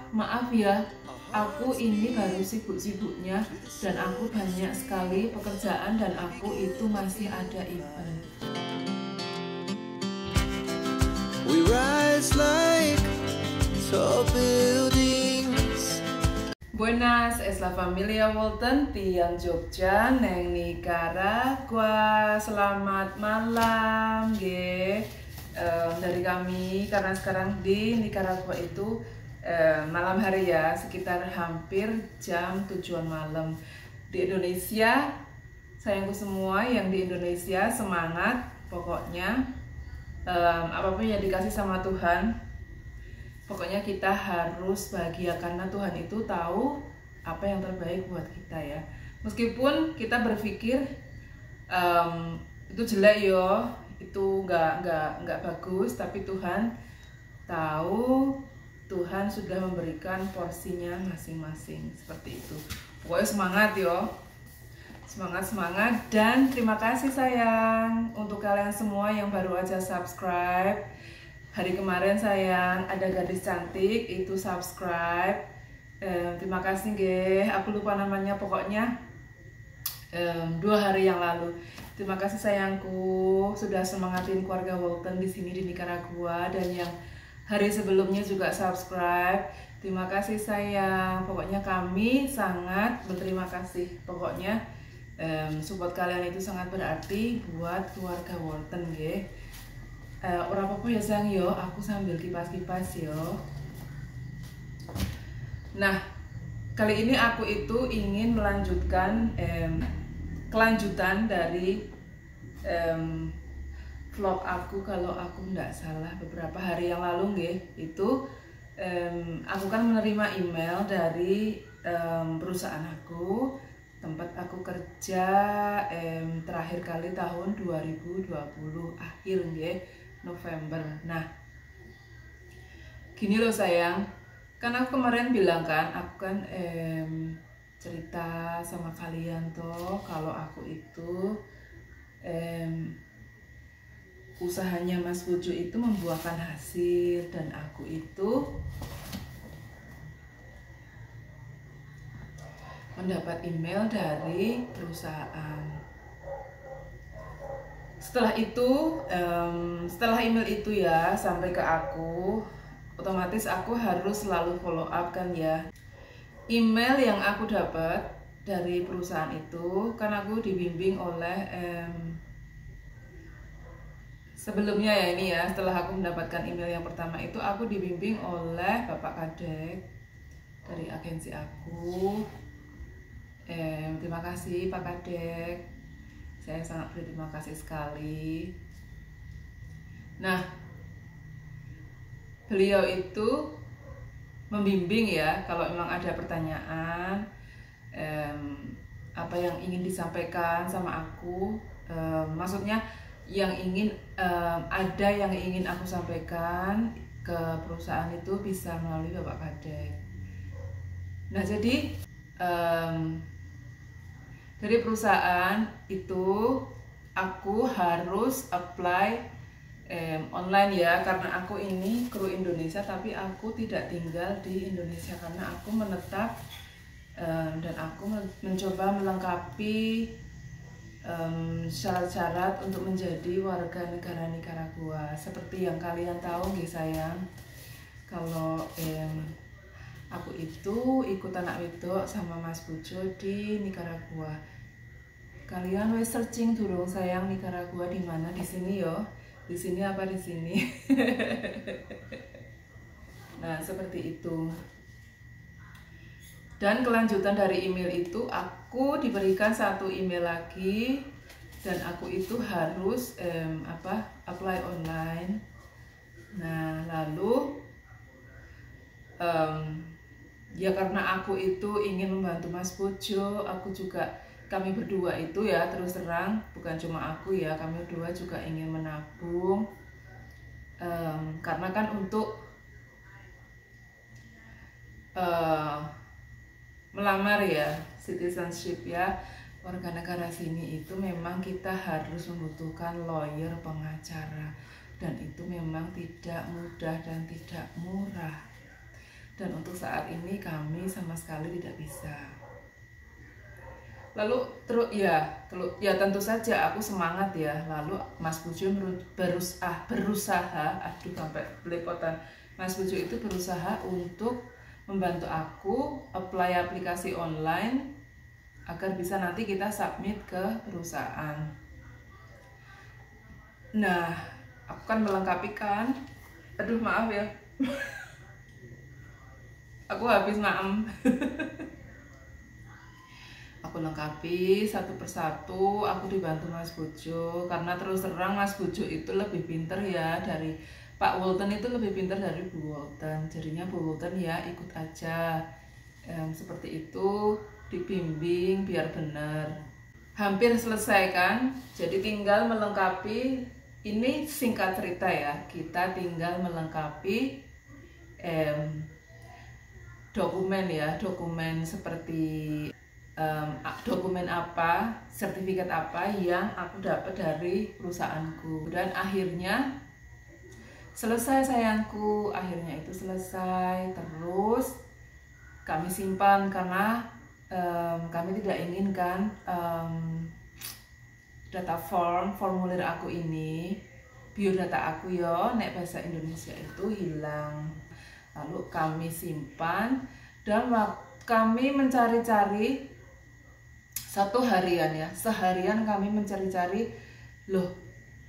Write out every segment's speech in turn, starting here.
Maaf ya, aku ini baru sibuk-sibuknya dan aku banyak sekali pekerjaan dan aku itu masih ada event. We rise like tall buildings. Buenas, es la familia Walton, tiang Jogja, neng Nicaragua. Selamat malam, dari kami karena sekarang di Nicaragua itu malam hari ya, sekitar hampir jam 7-an malam. Di Indonesia, sayangku semua yang di Indonesia semangat, pokoknya apapun yang dikasih sama Tuhan, pokoknya kita harus bahagia karena Tuhan itu tahu apa yang terbaik buat kita ya. Meskipun kita berpikir itu jelek yo, itu nggak bagus, tapi Tuhan tahu, Tuhan sudah memberikan porsinya masing-masing seperti itu. Pokoknya semangat yo, semangat dan terima kasih sayang untuk kalian semua yang baru aja subscribe. Hari kemarin sayang ada gadis cantik itu subscribe. Terima kasih aku lupa namanya, pokoknya 2 hari yang lalu. Terima kasih sayangku sudah semangatin keluarga Walton di sini di Nicaragua, dan yang hari sebelumnya juga subscribe. Terima kasih sayang, pokoknya kami sangat berterima kasih. Pokoknya support kalian itu sangat berarti buat keluarga Walton orang apa ya sayang yo, aku sambil kipas-kipas yo. Nah, kali ini aku itu ingin melanjutkan kelanjutan dari vlog aku, kalau aku nggak salah beberapa hari yang lalu itu aku kan menerima email dari perusahaan aku, tempat aku kerja terakhir kali tahun 2020 akhir November. Nah, gini loh sayang, kan aku kemarin bilang kan, aku kan cerita sama kalian toh kalau aku itu usahanya Mas Puju itu membuahkan hasil, dan aku itu mendapat email dari perusahaan. Setelah itu, setelah email itu ya sampai ke aku, otomatis aku harus selalu follow up kan ya. Email yang aku dapat dari perusahaan itu, kan aku dibimbing oleh sebelumnya ya ini ya, setelah aku mendapatkan email yang pertama itu, aku dibimbing oleh Bapak Kadek dari agensi aku. Terima kasih Pak Kadek, saya sangat berterima kasih sekali. Nah, beliau itu membimbing ya, kalau memang ada pertanyaan apa yang ingin disampaikan sama aku, maksudnya yang ingin ada yang ingin aku sampaikan ke perusahaan itu bisa melalui Bapak Kadek. Nah, jadi dari perusahaan itu aku harus apply online ya, karena aku ini kru Indonesia tapi aku tidak tinggal di Indonesia karena aku menetap dan aku mencoba melengkapi syarat-syarat untuk menjadi warga negara Nicaragua. Seperti yang kalian tahu sayang, kalau aku itu ikut anak wedok sama Mas Pujo di Nicaragua. Kalian wes searching durung sayang Nicaragua di mana? Di sini yo. Di sini apa di sini? Nah, seperti itu. Dan kelanjutan dari email itu, aku diberikan satu email lagi, dan aku itu harus apply online. Nah, lalu ya karena aku itu ingin membantu Mas Pujo, aku juga, kami berdua itu ya terus terang, bukan cuma aku ya, kami berdua juga ingin menabung karena kan untuk melamar ya citizenship ya, warga negara sini itu memang kita harus membutuhkan lawyer, pengacara, dan itu memang tidak mudah dan tidak murah. Dan untuk saat ini kami sama sekali tidak bisa. Lalu ya tentu saja aku semangat ya. Lalu Mas Bujo berusaha, aduh sampai belepotan. Mas Bujo itu berusaha untuk membantu aku apply aplikasi online agar bisa nanti kita submit ke perusahaan. Nah, aku kan melengkapi kan. Aduh maaf ya. Aku habis maem. Aku lengkapi satu persatu, aku dibantu Mas Bujo. Karena terus terang Mas Bujo itu lebih pinter ya dari Pak Walton, itu lebih pinter dari Bu Walton. Jadinya Bu Walton ya ikut aja. Seperti itu, dibimbing biar benar. Hampir selesai kan, jadi tinggal melengkapi. Ini singkat cerita ya, kita tinggal melengkapi dokumen ya, dokumen seperti dokumen apa, sertifikat apa yang aku dapat dari perusahaanku. Dan akhirnya selesai sayangku, akhirnya itu selesai. Terus kami simpan karena kami tidak inginkan data formulir aku ini, biodata aku yo, nek bahasa Indonesia itu hilang. Lalu kami simpan dan kami mencari-cari satu harian ya, seharian kami mencari-cari. Loh,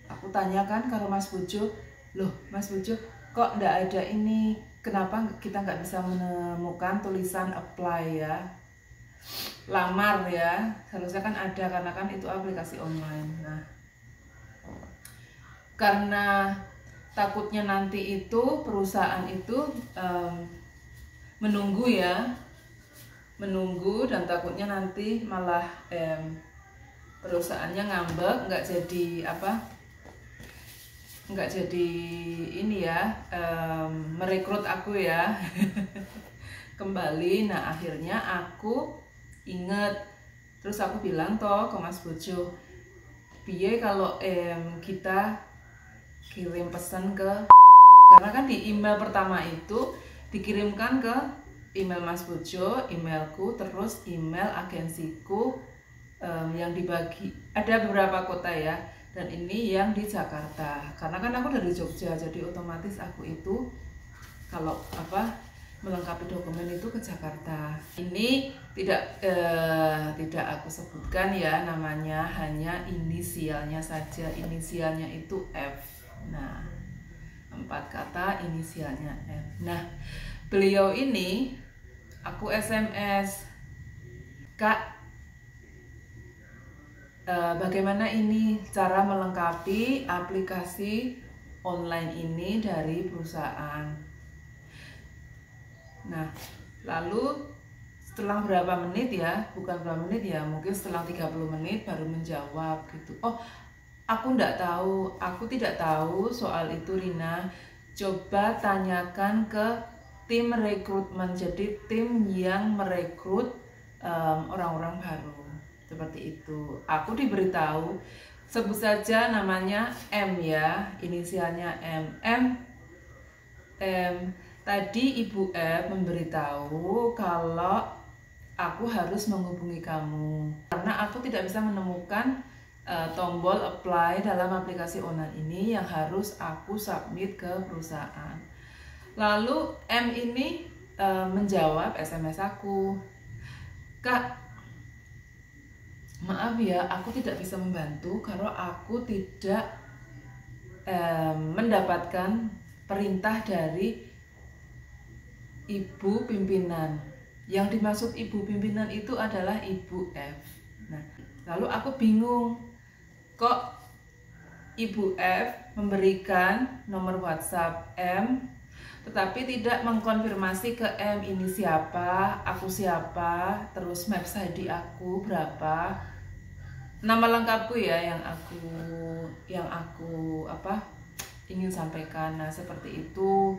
aku tanyakan ke Mas Bujo, loh Mas Bujo kok ndak ada ini, kenapa kita nggak bisa menemukan tulisan apply ya, lamar ya, seharusnya kan ada karena kan itu aplikasi online. Nah, karena takutnya nanti itu perusahaan itu menunggu dan takutnya nanti malah perusahaannya ngambek, nggak jadi ini ya, merekrut aku ya kembali. Nah akhirnya aku inget, terus aku bilang toh ke Mas Bujo, piye kalau kita kirim pesan ke karena kan di email pertama itu dikirimkan ke email Mas Bujo, emailku, terus email agensiku yang dibagi ada beberapa kota ya, dan ini yang di Jakarta karena kan aku dari Jogja, jadi otomatis aku itu kalau melengkapi dokumen itu ke Jakarta. Ini tidak aku sebutkan ya namanya, hanya inisialnya saja, inisialnya itu F. Nah, 4 kata inisialnya F. Nah, beliau ini aku SMS, Kak, bagaimana ini cara melengkapi aplikasi online ini dari perusahaan. Nah, lalu setelah berapa menit ya, bukan berapa menit ya, mungkin setelah 30 menit baru menjawab gitu. Oh, aku tidak tahu soal itu Rina, coba tanyakan ke tim rekrutmen, jadi tim yang merekrut orang-orang baru, seperti itu. Aku diberitahu, sebut saja namanya M ya, inisialnya M. Tadi Ibu F memberitahu kalau aku harus menghubungi kamu karena aku tidak bisa menemukan tombol apply dalam aplikasi online ini yang harus aku submit ke perusahaan. Lalu M ini menjawab SMS aku, Kak, maaf ya, aku tidak bisa membantu karena aku tidak mendapatkan perintah dari Ibu pimpinan. Yang dimaksud Ibu pimpinan itu adalah Ibu F. Nah, lalu aku bingung, kok Ibu F memberikan nomor WhatsApp M tetapi tidak mengkonfirmasi ke M ini siapa, aku siapa, terus Maps ID aku berapa, nama lengkapku ya yang aku ingin sampaikan. Nah, seperti itu.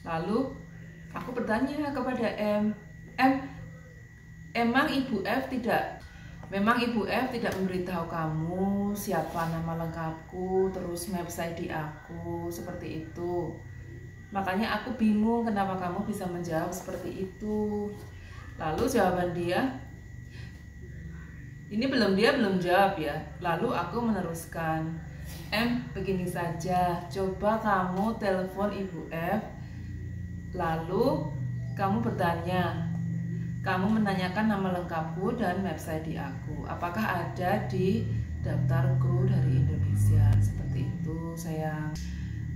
Lalu aku bertanya kepada M, memang Ibu F tidak memberitahu kamu siapa nama lengkapku, terus Maps ID aku, seperti itu. Makanya aku bingung kenapa kamu bisa menjawab seperti itu. Lalu jawaban dia, ini dia belum jawab ya. Lalu aku meneruskan, begini saja, coba kamu telepon Ibu F, lalu kamu bertanya, kamu menanyakan nama lengkapku dan website di aku, apakah ada di daftar kru dari Indonesia, seperti itu sayang.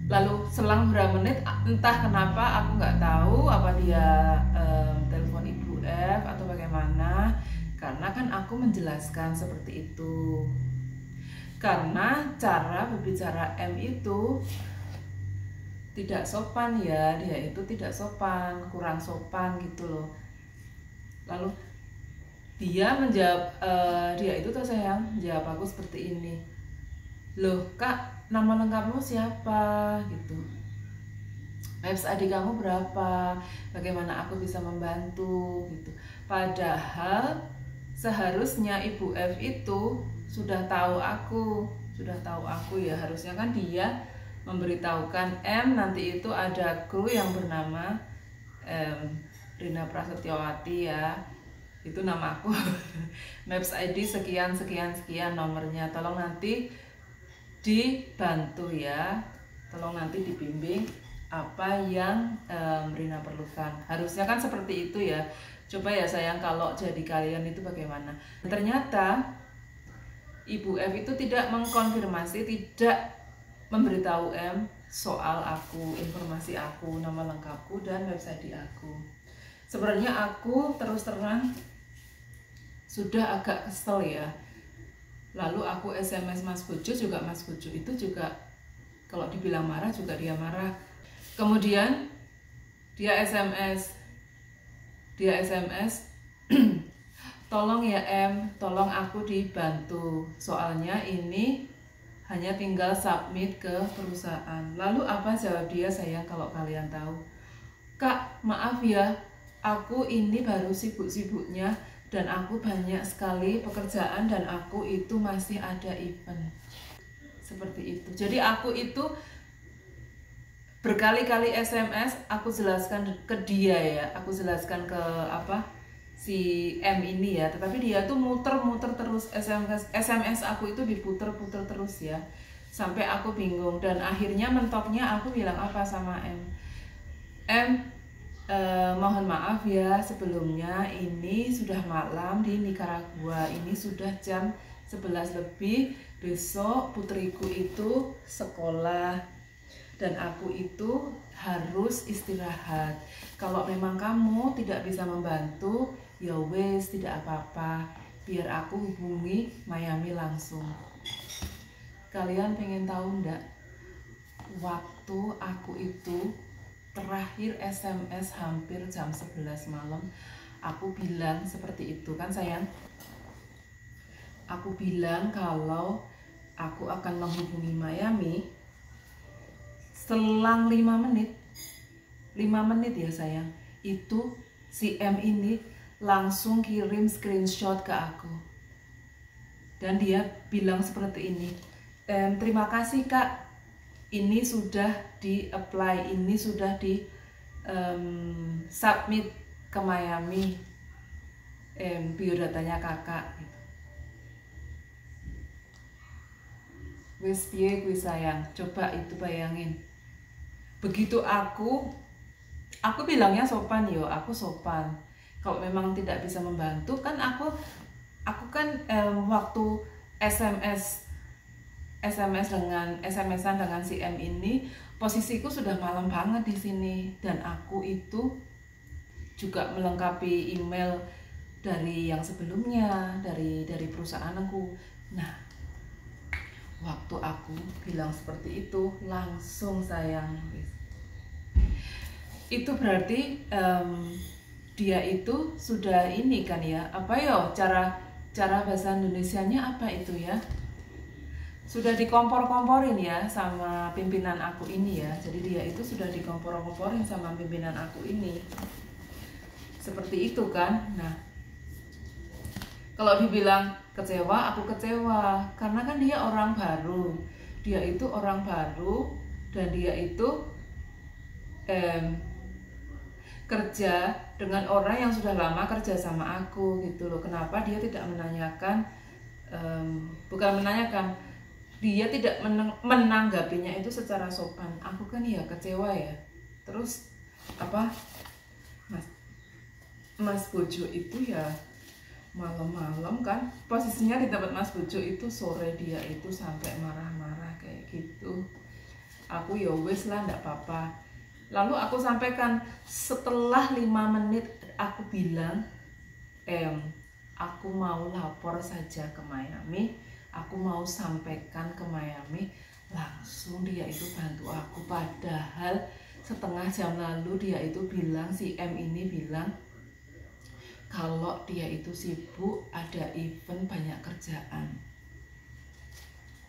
Lalu selang beberapa menit, entah kenapa aku nggak tahu apa dia telepon Ibu F atau bagaimana, karena kan aku menjelaskan seperti itu. Karena cara berbicara M itu tidak sopan ya, dia itu tidak sopan, kurang sopan gitu loh. Lalu dia menjawab, dia itu tuh sayang, jawab aku seperti ini, loh Kak, nama lengkapmu siapa gitu, website ID kamu berapa, bagaimana aku bisa membantu gitu. Padahal seharusnya Ibu F itu sudah tahu aku ya, harusnya kan dia memberitahukan nanti itu ada kru yang bernama Rina Prasetyawati ya, itu nama aku. Maps ID sekian sekian sekian nomornya, tolong nanti dibantu ya, tolong nanti dibimbing apa yang Rina perlukan. Harusnya kan seperti itu ya. Coba ya sayang, kalau jadi kalian itu bagaimana? Ternyata Ibu F itu tidak mengkonfirmasi, tidak memberitahu soal aku, informasi aku, nama lengkapku dan website di aku. Sebenarnya aku terus terang sudah agak kesel ya. Lalu aku SMS Mas Bojo juga, Mas Bojo itu juga kalau dibilang marah juga dia marah. Kemudian dia SMS tolong ya tolong aku dibantu, soalnya ini hanya tinggal submit ke perusahaan. Lalu apa jawab dia sayang kalau kalian tahu? Kak, maaf ya, aku ini baru sibuk-sibuknya dan aku banyak sekali pekerjaan dan aku itu masih ada event. Seperti itu. Jadi aku itu berkali-kali SMS aku jelaskan ke dia ya, aku jelaskan ke si M ini ya, tetapi dia tuh muter-muter terus, SMS aku itu diputer-puter terus ya, sampai aku bingung. Dan akhirnya mentoknya aku bilang apa sama mohon maaf ya sebelumnya, ini sudah malam di Nicaragua, ini sudah jam 11 lebih, besok putriku itu sekolah dan aku itu harus istirahat. Kalau memang kamu tidak bisa membantu, ya wes tidak apa-apa, biar aku hubungi Miami langsung. Kalian pengen tahu ndak, waktu aku itu terakhir SMS hampir jam 11 malam, aku bilang seperti itu kan sayang, aku bilang kalau aku akan menghubungi Miami. Selang 5 menit ya sayang, itu si M ini langsung kirim screenshot ke aku dan dia bilang seperti ini, terima kasih Kak, ini sudah di apply, ini sudah di submit ke Miami, biodatanya kakak gitu. Wis piye kuwi sayang, coba itu bayangin. Begitu aku bilangnya sopan yo, aku sopan. Kalau memang tidak bisa membantu kan aku kan waktu SMS-an dengan si M ini, posisiku sudah malam banget di sini dan aku itu juga melengkapi email dari yang sebelumnya dari perusahaan aku. Nah, waktu aku bilang seperti itu langsung sayang, itu berarti dia itu sudah ini kan ya, apa yo cara bahasa Indonesianya apa itu ya, sudah dikompor-komporin ya sama pimpinan aku ini ya. Jadi dia itu sudah dikompor-komporin sama pimpinan aku ini, seperti itu kan. Nah, kalau dibilang kecewa, aku kecewa karena kan dia orang baru, dan dia itu kerja dengan orang yang sudah lama kerja sama aku gitu loh. Kenapa dia tidak menanyakan, bukan menanyakan, dia tidak menanggapinya itu secara sopan. Aku kan ya kecewa ya. Terus apa, Mas Bojo itu ya malam-malam kan, posisinya di tempat Mas Bojo itu sore, dia itu sampai marah-marah kayak gitu. Aku ya wes lah, ndak apa-apa. Lalu aku sampaikan, setelah 5 menit aku bilang, aku mau lapor saja ke Miami, aku mau sampaikan ke Miami. Langsung dia itu bantu aku, padahal setengah jam lalu dia itu bilang, si M ini bilang kalau dia itu sibuk, ada event, banyak kerjaan.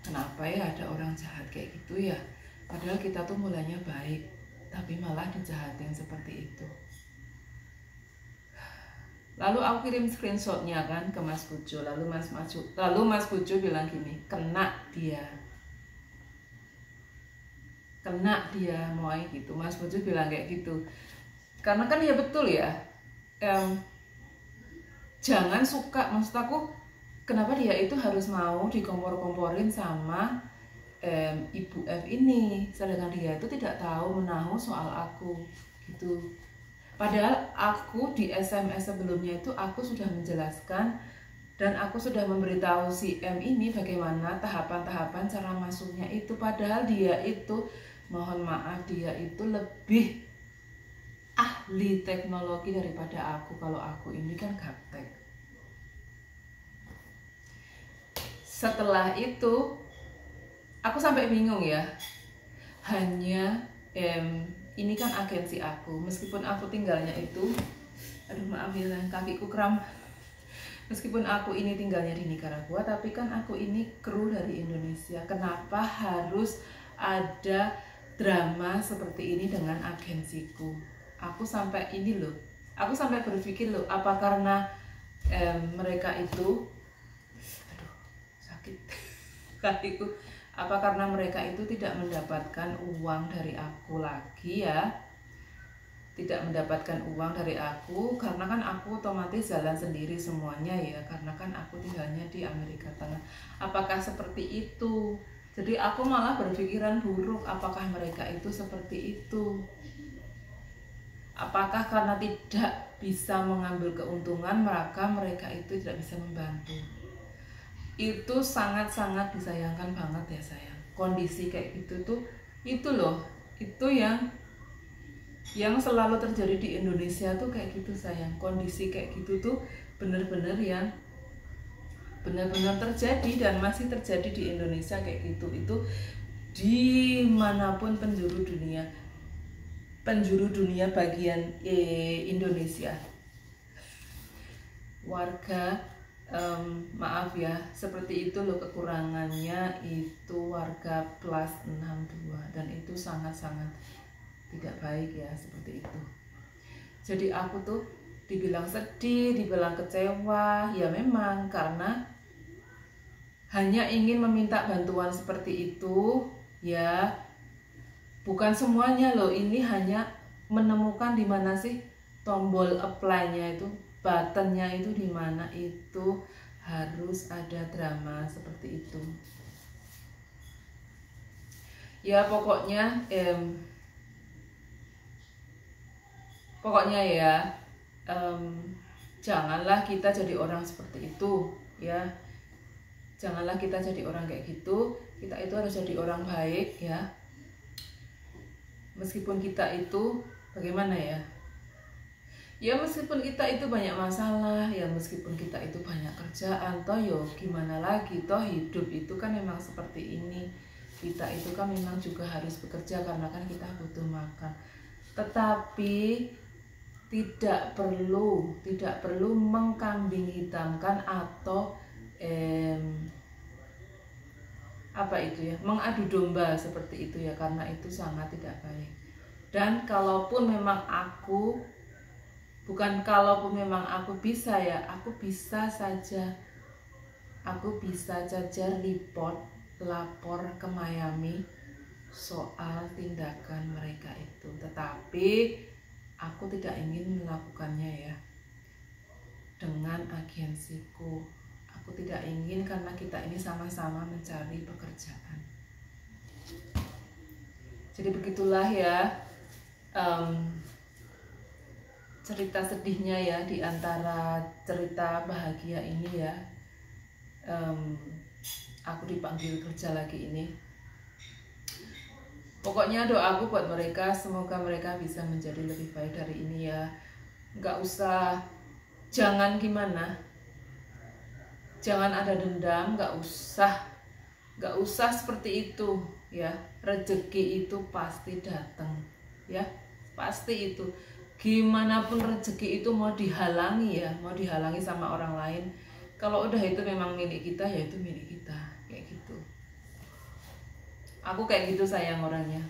Kenapa ya ada orang jahat kayak gitu ya? Padahal kita tuh mulanya baik, tapi malah dijahatin seperti itu. Lalu aku kirim screenshotnya kan ke Mas Bojo. Lalu Mas Bojo bilang gini, kena dia mau gitu. Mas Bojo bilang kayak gitu. Karena kan ya betul ya, jangan suka, maksud aku, kenapa dia itu harus mau dikompor-komporin sama Ibu F ini, sedangkan dia itu tidak tahu menahu soal aku gitu. Padahal aku di SMS sebelumnya itu aku sudah menjelaskan dan aku sudah memberitahu si M ini bagaimana tahapan-tahapan cara masuknya itu. Padahal dia itu, mohon maaf, dia itu lebih ahli teknologi daripada aku. Kalau aku ini kan gaptek. Setelah itu aku sampai bingung ya. Hanya ini kan agensi aku, meskipun aku tinggalnya itu, aduh maaf ya kakiku kram, meskipun aku ini tinggalnya di Nicaragua, tapi kan aku ini kru dari Indonesia. Kenapa harus ada drama seperti ini dengan agensiku? Aku sampai ini loh, aku sampai berpikir loh, apa karena mereka itu, aduh sakit kakiku, apa karena mereka itu tidak mendapatkan uang dari aku lagi ya? Tidak mendapatkan uang dari aku, karena kan aku otomatis jalan sendiri semuanya ya, karena kan aku tinggalnya di Amerika Tengah. Apakah seperti itu? Jadi aku malah berpikiran buruk, apakah mereka itu seperti itu? Apakah karena tidak bisa mengambil keuntungan, maka mereka itu tidak bisa membantu? Itu sangat-sangat disayangkan banget ya sayang. Kondisi kayak gitu tuh, itu loh, itu yang selalu terjadi di Indonesia tuh kayak gitu sayang. Kondisi kayak gitu tuh bener-bener yang benar-benar terjadi dan masih terjadi di Indonesia kayak gitu. Itu dimanapun penjuru dunia bagian Indonesia, warga, maaf ya, seperti itu loh kekurangannya itu warga plus 62, dan itu sangat-sangat tidak baik ya seperti itu. Jadi aku tuh dibilang sedih, dibilang kecewa, ya memang karena hanya ingin meminta bantuan seperti itu ya, bukan semuanya loh. Ini hanya menemukan di mana sih tombol apply-nya itu, buttonnya itu di mana, itu harus ada drama seperti itu. Ya pokoknya ya, janganlah kita jadi orang seperti itu ya. Janganlah kita jadi orang kayak gitu. Kita itu harus jadi orang baik ya. Meskipun kita itu bagaimana ya? Ya meskipun kita itu banyak masalah, ya meskipun kita itu banyak kerjaan, toh yo gimana lagi, toh hidup itu kan memang seperti ini. Kita itu kan memang juga harus bekerja karena kan kita butuh makan. Tetapi tidak perlu mengkambing hitamkan atau apa itu ya, mengadu domba seperti itu ya, karena itu sangat tidak baik. Dan kalaupun memang aku bisa ya, aku bisa saja lapor ke Miami soal tindakan mereka itu. Tetapi aku tidak ingin melakukannya ya dengan agensiku. Aku tidak ingin, karena kita ini sama-sama mencari pekerjaan. Jadi begitulah ya cerita sedihnya ya di antara cerita bahagia ini ya. Aku dipanggil kerja lagi ini. Pokoknya doaku buat mereka, semoga mereka bisa menjadi lebih baik dari ini ya. Nggak usah, jangan gimana, jangan ada dendam, nggak usah seperti itu ya. Rezeki itu pasti datang ya, pasti itu. Gimana pun rezeki itu mau dihalangi ya, mau dihalangi sama orang lain, kalau udah itu memang milik kita ya itu milik kita, kayak gitu. Aku kayak gitu sayang orangnya.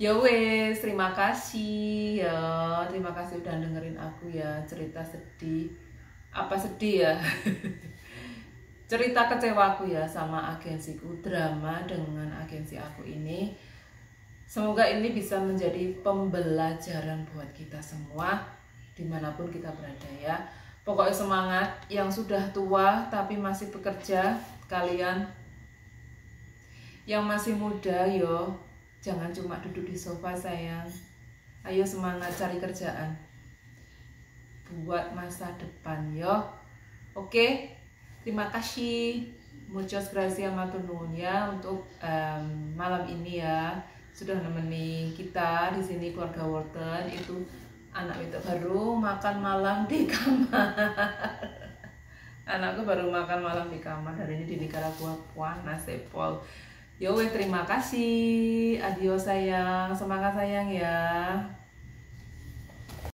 Ya wes, terima kasih ya, terima kasih udah dengerin aku ya cerita sedih. Apa sedih ya? Cerita kecewaku ya sama agensiku, drama dengan agensi aku ini. Semoga ini bisa menjadi pembelajaran buat kita semua dimanapun kita berada ya. Pokoknya semangat, yang sudah tua tapi masih bekerja, kalian yang masih muda yo, jangan cuma duduk di sofa sayang. Ayo semangat cari kerjaan buat masa depan yo. Oke, terima kasih, muchas gracias matur nuwun ya untuk malam ini ya, sudah nemeni kita di sini keluarga Walton. Itu anak itu baru makan malam di kamar. Anakku baru makan malam di kamar, hari ini di Nicaragua panas sepol. Yo terima kasih, adios sayang, semangat sayang ya.